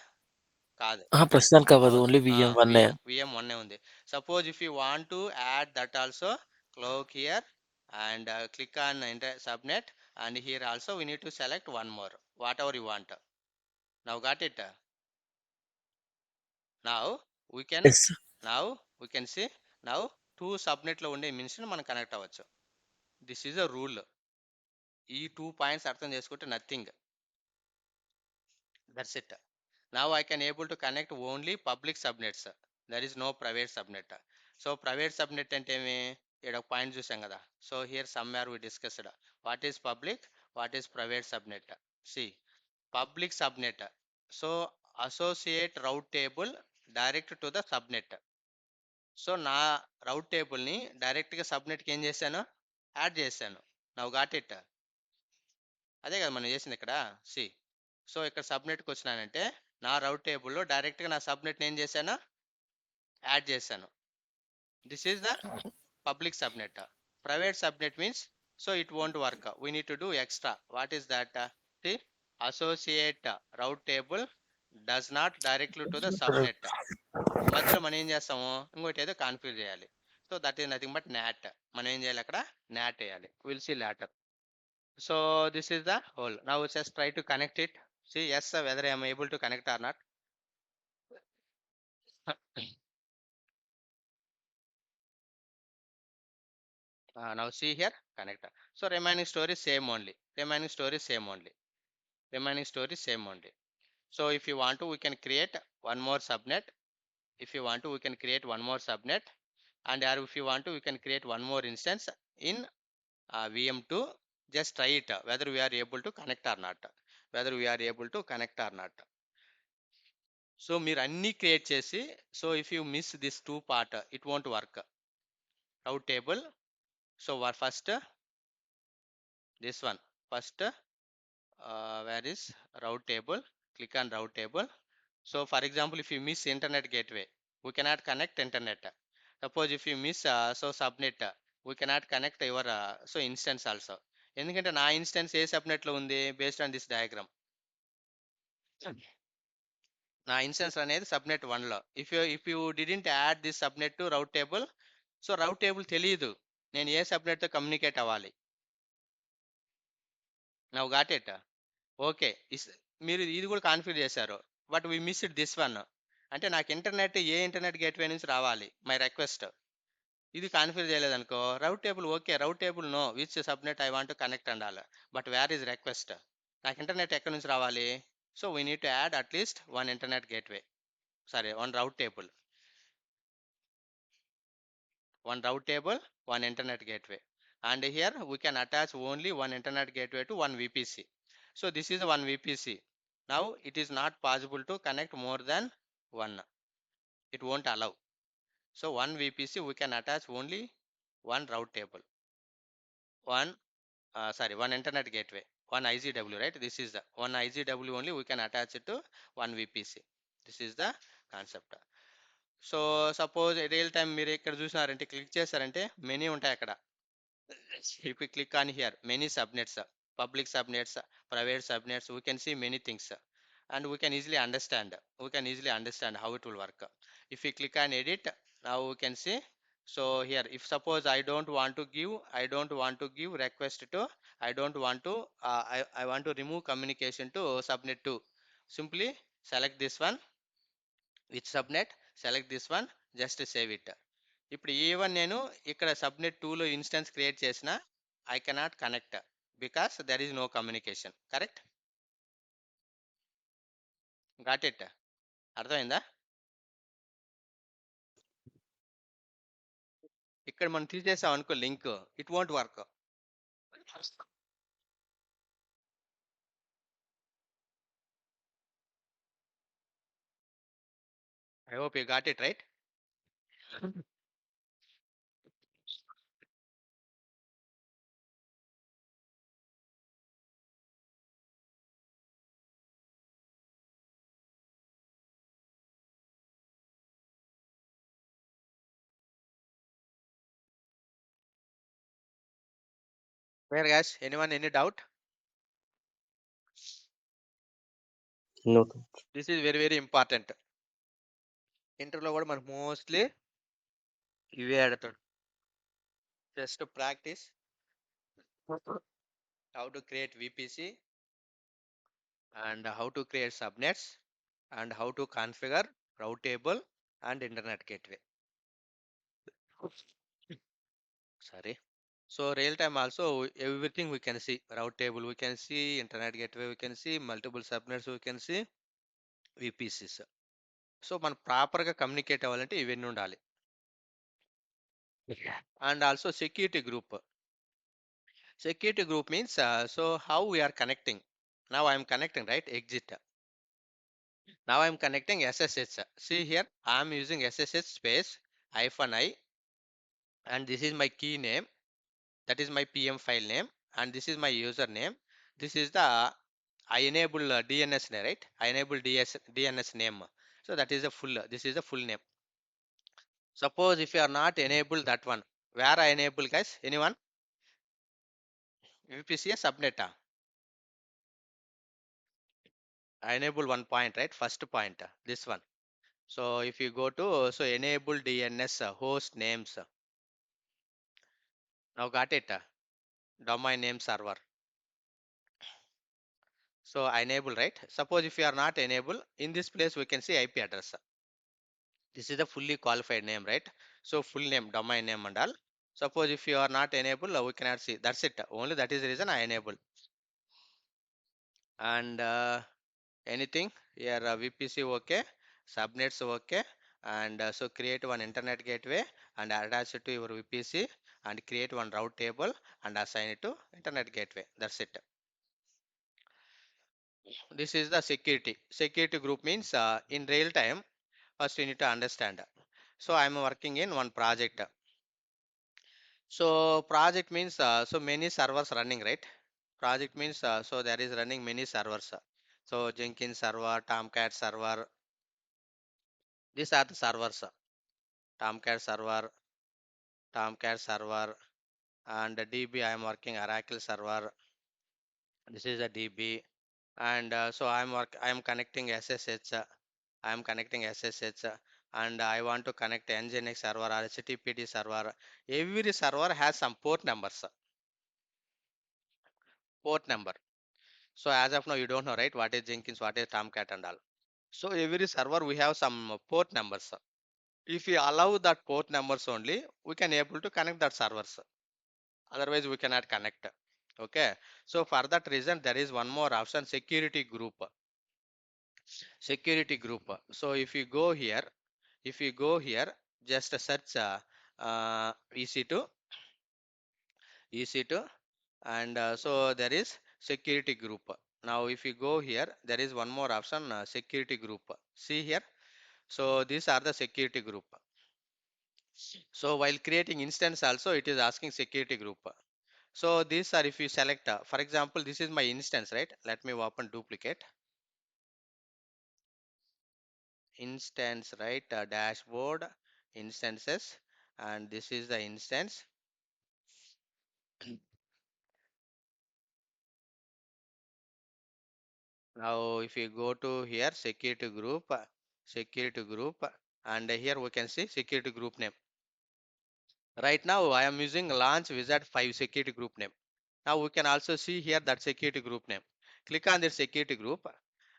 కాదు. ప్రస్తుతానికి అవ్వదు. అవును. ఓన్లీ విఎం వన్నే. విఎం 1 ఉంది. Suppose if you want to add that also, click here and click on subnet, and here also we need to select one more, whatever you want. Now got it? Now we can, yes sir. now we can see, now 2 subnet లో ఉండే mince మనం connect అవ్వచ్చు. This is a rule. ఈ 2 points అర్థం చేసుకుంటే nothing. That's it. Now I can able to connect only public subnets. There is no private subnet. So private subnet అంటే ఏమి? ఇక్కడ పాయింట్ చూసాం కదా. So here somewhere we discussed what is public, what is private subnet. See public subnet, so associate route table direct to the subnet. So నా route టేబుల్ని డైరెక్ట్గా సబ్నెట్కి ఏం చేశాను, యాడ్ చేశాను. Now got it. అదే కదా మనం చేసింది ఇక్కడ. సి సో ఇక్కడ సబ్నెట్కి వచ్చినానంటే నా రౌట్ టేబుల్లో డైరెక్ట్గా నా సబ్నెట్ని ఏం చేశాను, యాడ్ చేశాను. This is the public subnet. Private subnet means, so it won't work. We need to do extra. What is that? See, associate route table does not directly to the subnet. మధ్యలో మనం ఏం చేస్తాము, ఇంకోటి ఏదో configure చేయాలి. So that is nothing but NAT. మనం ఏం చేయాలి అక్కడ, నాట్ వేయాలి. Will see later. So this is the whole. Now just try to connect it. See yes whether I am able to connect or not. Now see here connect. So remaining story same only. Remaining story same only. Remaining story same only. So if you want to, we can create one more subnet. If you want to, we can create one more subnet, and or if you want to, we can create one more instance in VM2. Just try it whether we are able to connect or not. Whether we are able to connect or not. So మీరు అన్ని create చేసి, so if you miss this two part, it won't work. Route table. So first this one. First where is route table? Click on route table. So for example, if you miss internet gateway, we cannot connect internet. Suppose if you miss so subnet, we cannot connect your so instance also. ఎందుకంటే నా instance ఏ సబ్నెట్లో ఉంది, based on this diagram. నా instance అనేది subnet 1లో. If you didn't add this subnet to route table, so route table తెలియదు నేను ఏ సబ్నెట్తో కమ్యూనికేట్ అవ్వాలి. Now got it. ఓకే, మీరు ఇది కూడా కాన్ఫిగర్ చేశారు, but we miss it this one. అంటే నాకు ఇంటర్నెట్ ఏ ఇంటర్నెట్ గేట్వే నుంచి రావాలి, మై రిక్వెస్ట్. ఇది కాన్ఫిగర్ చేయలేదనుకో, route table okay, route table know which subnet I want to connect అండాలి, బట్ వేర్ ఈజ్ రిక్వెస్ట్. నాకు ఇంటర్నెట్ ఎక్కడి నుంచి రావాలి. So we need to add at least one internet gateway, sorry one route table. One route table, one internet gateway, and here we can attach only one internet gateway to one VPC. So this is one VPC. Now it is not possible to connect more than one. It won't allow. So one VPC we can attach only one route table, one one internet gateway, one IGW, right? This is the one IGW only we can attach it to one VPC. This is the concept. So suppose real time మీరు ఇక్కడ చూసినారంటే, click చేశారంటే many ఉంటాయి అక్కడ. if we click on here, many subnets, public subnets, private subnets, we can see many things, and we can easily understand how it will work. If we click on edit, now we can see. So here, if suppose I don't want to give request to, I don't want to, I want to remove communication to subnet 2. Simply select this one, which subnet, select this one, just save it. ఇప్పుడు even నేను ఇక్కడ subnet 2లో instance create చేసిన, I cannot connect because there is no communication. Correct, got it. అర్థమైందా? ఇక్కడ మనం తీసేసాం అనుకో link, it won't work. I hope you got it right. Where guys, anyone any doubt? No. This is very very important. ఇంటర్లో కూడా మనకు mostly ఇవే అడుగుతాడు. Just practice how to create VPC and how to create subnets and how to configure route table and internet gateway. Sorry. So real time also everything we can see, route table we can see, internet gateway we can see, multiple subnets we can see, VPCs. So మనం ప్రాపర్గా communicate అవ్వాలంటే ఇవన్నీ ఉండాలి. And also security group. Security group means so how we are connecting. Now I am connecting, right? Exit. Now I am connecting SSH. See here, I am using SSH space hyphen I, and this is my key name. That is my PM file name, and this is my username. This is the I enable DNS name, right? I enable DNS name. So that is a full. This is the full name. Suppose if you are not enable that one, where I enable, guys? Anyone? VPC subnet. I enable one point, right? First point, this one. So if you go to so enable DNS host names. Now got it. Domain name server. So I enable, right? Suppose if you are not enable, in this place we can see IP address. This is the fully qualified name, right? So full name, domain name and all. Suppose if you are not enable, we cannot see. That's it. Only that is the reason I enable. And anything here, VPC okay, subnets okay, and so create one internet gateway and attach it to your VPC and create one route table and assign it to internet gateway. That's it. This is the security. Security group means in real time. First, you need to understand. So I am working in one project. So project means so many servers running, right? Project means so there is running many servers. So Jenkins server, Tomcat server. These are the servers. Tomcat server, Tomcat server, and the DB I am working Oracle server. This is a DB, and so I am connecting SSH. I am connecting SSH, and I want to connect Nginx server or HTTPD server. Every server has some port numbers. Port number. So as of now, you don't know, right? What is Jenkins, what is Tomcat and all. So every server we have some port numbers. If we allow that port numbers only, we can able to connect that servers. Otherwise, we cannot connect. Okay. So for that reason, there is one more option: security group. Security group. So if you go here, just search EC2, EC2, and so there is security group. Now if you go here, there is one more option, security group. See here. So these are the security group. So while creating instance also, it is asking security group. So these are, if you select, for example, this is my instance, right? Let me open duplicate instance, right? Dashboard instances, and this is the instance. Now if you go to here, security group, and here we can see security group name. Right now I am using launch wizard 5 security group name. Now we can also see here that security group name. Click on this security group,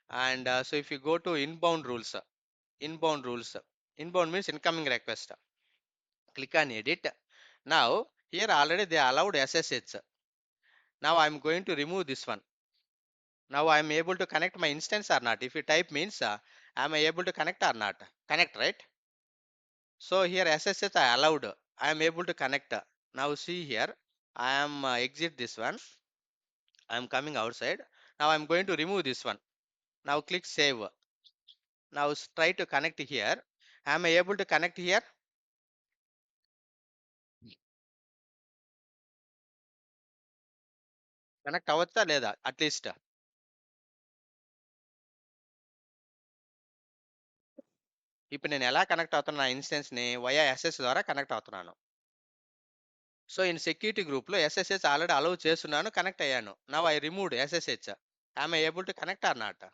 and so if you go to inbound rules, inbound rules, inbound means incoming request. Click on edit. Now here already they allowed SSH. Now I'm going to remove this one. Now I'm able to connect my instance or not. If you type means am I able to connect or not? Connect, right? So here SSH I allowed. I am able to connect. Now see here, I am exit this one. I am coming outside. Now I'm going to remove this one. Now click save. Now try to connect here. Am I able to connect here? Connect అవ్వచ్చా లేదా at least ఇప్పుడు నేను ఎలా connect అవుతున్నా నా instance ని via SS ద్వారా కనెక్ట్ అవుతున్నాను. సో ఇన్ సెక్యూరిటీ గ్రూప్ లో ఎస్ఎస్హెచ్ ఆల్రెడీ అలౌ చేస్తున్నాను, కనెక్ట్ అయ్యాను. Now I removed SSH. I able to connect or not?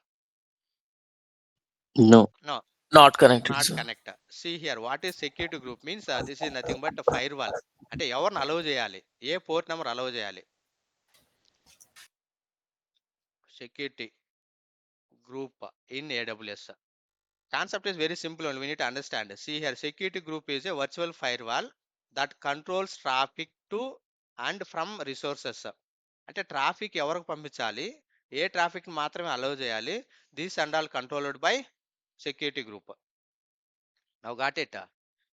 No. No, Not connected, not sir. Connect. See here what is security group means this is nothing but firewall. అంటే ఎవరిని allow చేయాలి, ఏ port number allow చేయాలి. Security group in AWS. Concept is very simple and we need to understand. See here, security group is a virtual firewall that controls traffic to and from resources. అంటే traffic ఎవరికి పంపించాలి, ఏ traffic మాత్రమే allow చేయాలి, this and all controlled by security group. Now got it.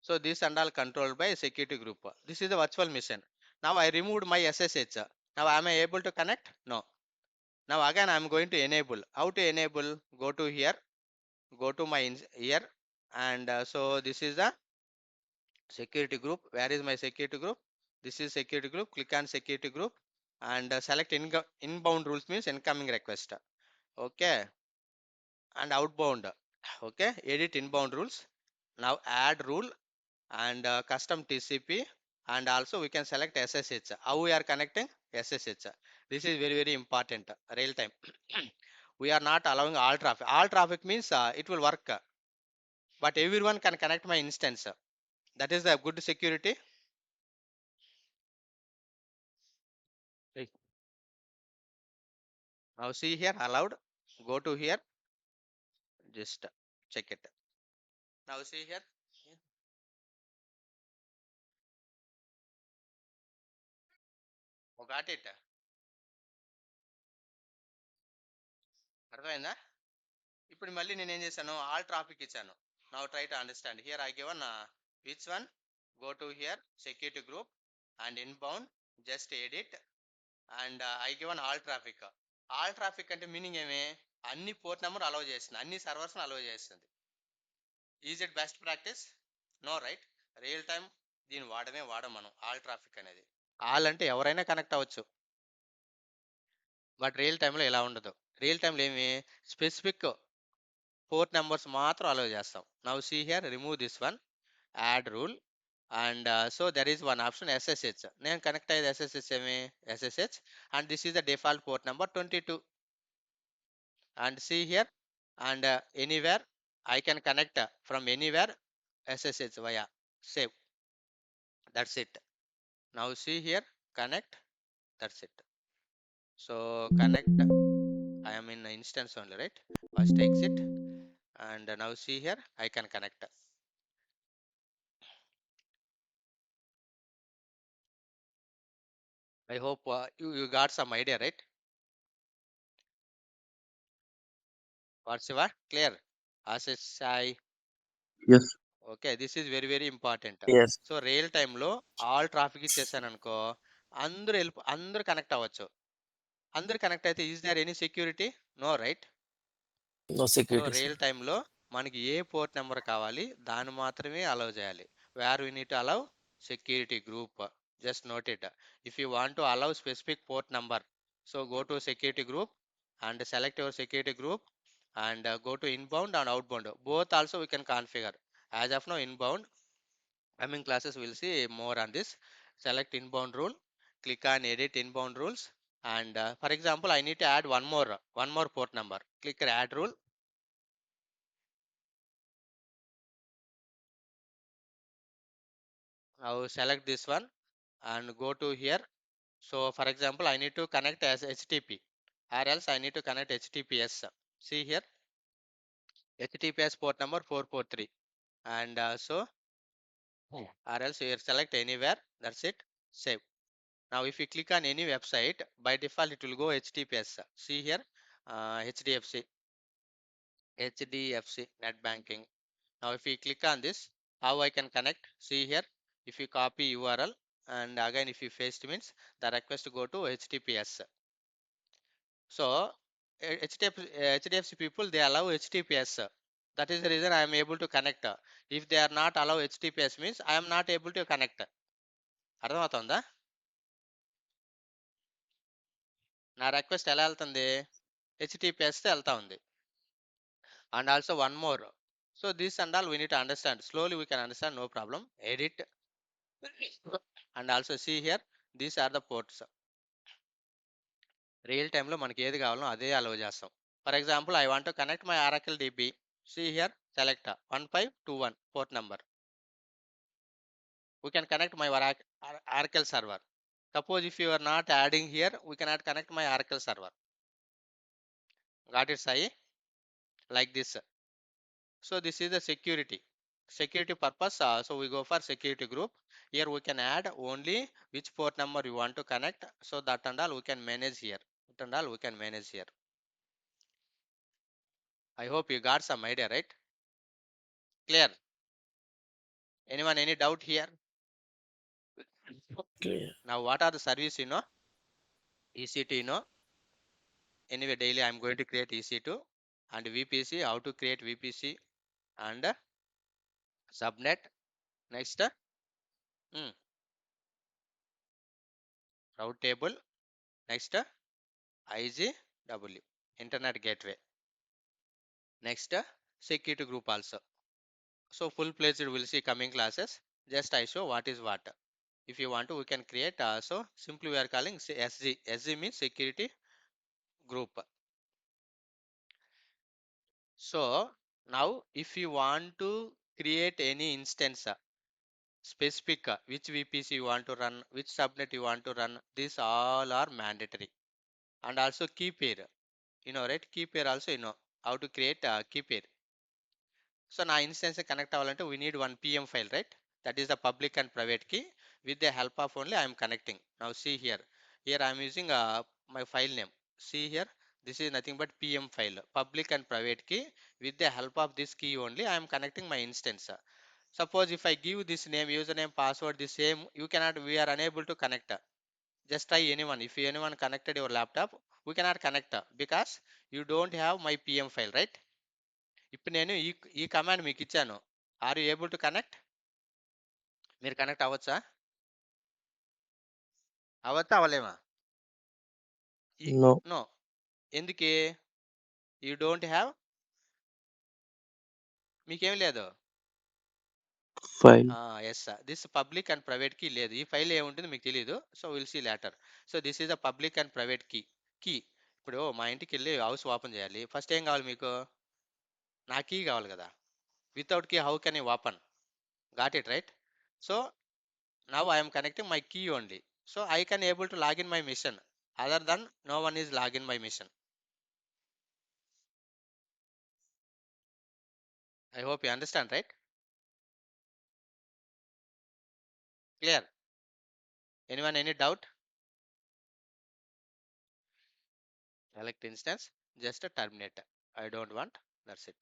So this and all controlled by security group. This is the virtual machine. Now I removed my SSH. Now am I able to connect? No. Now again I am going to enable. How to enable? Go to here, go to my here, and so this is the security group. Where is my security group? This is security group. Click on security group and select inbound rules means incoming request. Okay, and outbound. Okay, edit inbound rules. Now add rule and custom TCP, and also we can select SSH. How we are connecting? SSH. This is very very important. Real time. We are not allowing all traffic. All traffic means it will work, but everyone can connect my instance. That is the good security. Right. Now see here allowed. Go to here. Just check it. Now see here. Oh, got it. అర్థమైందా? ఇప్పుడు మళ్ళీ నేను ఏం చేశాను? All traffic ఇచ్చాను. Now try to understand. Here I given which one? Go to here security group and inbound just edit and I given all traffic. All traffic అంటే meaning ఏమి? అన్ని పోర్ట్ నెంబర్ అలౌ చేస్తుంది, అన్ని సర్వర్స్ని allow చేస్తుంది. Is it best practice? No right. Real time దీన్ని వాడం మనం ఆల్ ట్రాఫిక్ అనేది. ఆల్ అంటే ఎవరైనా కనెక్ట్ అవ్వచ్చు, బట్ రియల్ టైంలో ఇలా ఉండదు. రియల్ టైంలో ఏమి స్పెసిఫిక్ పోర్ట్ నెంబర్స్ మాత్రం అలౌ చేస్తాం. Now see here remove this one, add rule and so there is one option SSH. నేను కనెక్ట్ అయ్యేది SSH ఏమి? SSH and this is the default port number 22 and see here and anywhere I can connect from anywhere SSH via save. That's it. Now see here connect. That's it. So connect. I am in instance only, right? First exit and now see here I can connect. I hope you got some idea, right? What's your clear? SSI. Yes. Okay, this is very very important. Yes. So real టైంలో all traffic ఇచ్చేసాను అనుకో, అందరూ connect అవ్వచ్చు. అందరు connect అయితే is there any security? No right. No so security, sir. Real టైంలో మనకి ఏ port number కావాలి దాన్ని మాత్రమే అలౌ చేయాలి. Where we need to allow security group. Just note it. If you want to allow specific port number, so go to security group and select your security group and go to inbound and outbound. Both also we can configure. As of now inbound, coming classes we'll see more on this. Select inbound rule, click on edit inbound rules and for example I need to add one more port number. Click add rule. Now select this one and go to here. So for example I need to connect as HTTP or else I need to connect HTTPS. See here HTTPS port number 443 and or else here select anywhere. That's it. Save. Now if you click on any website, by default it will go HTTPS. See here HDFC net banking. Now if we click on this, how I can connect? See here, if you copy URL and again if you paste means the request go to HTTPS. So HDFC people they allow HTTPS. That is the reason I am able to connect. If they are not allow HTTPS means I am not able to connect. అర్థమవుతుందా? నా request ఎలా వెళ్తుంది? HTTPS తో వెళ్తా ఉంది. And also one more. So this and all we need to understand. Slowly we can understand, no problem. Edit and also see here these are the ports. Real టైంలో మనకి ఏది కావాలో అదే అలౌ చేస్తాం. For example I want to connect my oracle DB. See here select 1521 port number. We can connect my Oracle server. Suppose if you are not adding here, we cannot connect my Oracle server. Got it, Sai? Like this. So this is the security purpose. So we go for security group. Here we can add only which port number you want to connect. So that and all we can manage here. That and all we can manage here. I hope you got some idea, right? Clear? Anyone, any doubt here? Clear. Now, what are the service, EC2, anyway, daily I'm going to create EC2 and VPC, how to create VPC and subnet. Next, mm, route table. Next, IGW, internet gateway. Next, security group also. So full-fledged we'll see coming classes. Just I show what is what. If you want to, we can create. So simply we are calling SG. SG means security group. So now if you want to create any instance, specific which VPC you want to run, which subnet you want to run, these all are mandatory. And also key pair, right? Key pair also how to create key pair. So now instance connect అవ్వాలంటే we need one PM file, right? That is the public and private key. With the help of only I am connecting. Now see here. Here I am using my file name. See here. This is nothing but PM file. Public and private key. With the help of this key only I am connecting my instance. Suppose if I give this name, username, password the same, you cannot. We are unable to connect. Just try anyone. If anyone connected your laptop, we cannot connect because you don't have my PM file, right? ఇప్పుడు నేను ఈ command మీకు ఇచ్చాను. Are you able to connect? మీరు connect అవ్వచ్చా? అవ్వచ్చా అవ్వలేమా? No. No. ఎందుకే? యూ డోంట్ హ్యావ్, మీకేం లేదు. File. Yes, this public and private key లేదు. ఈ ఫైల్ ఏముంటుంది మీకు తెలియదు. So will see later. So this is a public and private key. ఇప్పుడు మా ఇంటికి వెళ్ళి హౌస్ ఓపెన్ చేయాలి. ఫస్ట్ ఏం కావాలి మీకు? నా కీ కావాలి కదా. Without key how can you open? Got it right? So now I am connecting my key only. So I can able to log in my mission. Other than no one is log in my mission. I hope you understand, right? Clear? Anyone any doubt? Select instance, just a terminate. I don't want. That's it.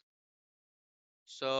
So